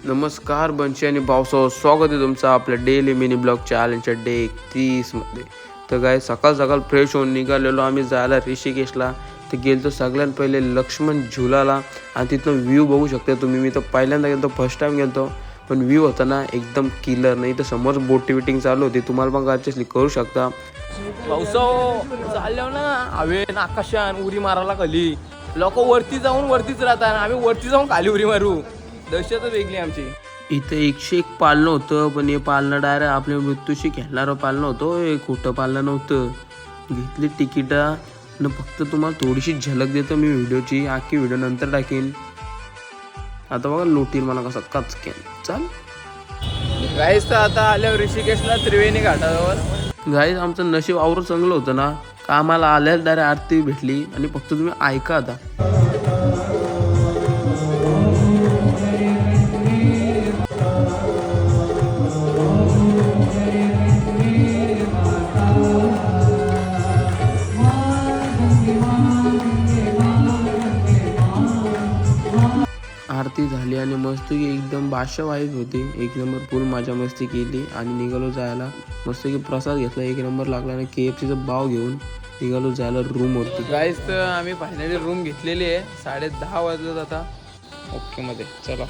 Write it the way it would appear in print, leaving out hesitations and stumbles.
नमस्कार बंशी आणि भाऊसो, स्वागत आहे तुमचं आपल्या डेली मिनी ब्लॉग चॅलेंजच्या डे 31 मध्ये. तर काय सकाळ सकाळ फ्रेश होऊन निघालेलो आम्ही जायला ऋषिकेशला. तर गेलो सगळ्यात पहिले लक्ष्मण झुलाला आणि तिथनं व्ह्यू बघू शकता तुम्ही. मी तर पहिल्यांदा गेलो, फर्स्ट टाइम गेलो, पण व्ह्यू होता ना एकदम किलर. नाही तर समोर बोटिंग चालू होती, तुम्हाला पण करायची करू शकता. पावसा चाललो ना हवेन आकाशान उरी मारायला खाली. लोक वरती जाऊन वरतीच राहतात, आम्ही वरती जाऊन खाली उरी मारू. दहशतच वेगळी आमची. इथं 101 पाळणं होतं, पण हे पाळणं डायरेक्ट आपल्या मृत्यूशी खेळणारं पाळणं होतं. हे खोटं पाळणं नव्हतं. घेतली तिकीटा न फक्त तुम्हाला थोडीशी झलक देतो मी व्हिडिओची. आखी व्हिडिओ नंतर टाकीन. आता बघा लोटील मला कसा कचकेन. चाल गाईस तर आता आल्यावर ऋषिकेशला त्रिवेणी घाटावर. गाईज आमचं नशीब आवरं चांगलं होतं ना का आम्हाला आल्याच डायरेक्ट आरती भेटली. आणि फक्त तुम्ही ऐका आता. आरती झाली आणि मस्त एकदम बादशाह वाईफ होती. एक नंबर फुल मजा मस्ती केली आणि निघालो जायला. मस्त की प्रसाद घेतला, एक नंबर लागला आणि KFCचा भाव घेऊन निघालो जायला रूमवरती. गाईस तर आम्ही फायनली रूम घेतलेली आहे. 10:30 वाजलेत आता. ओके मध्ये चला.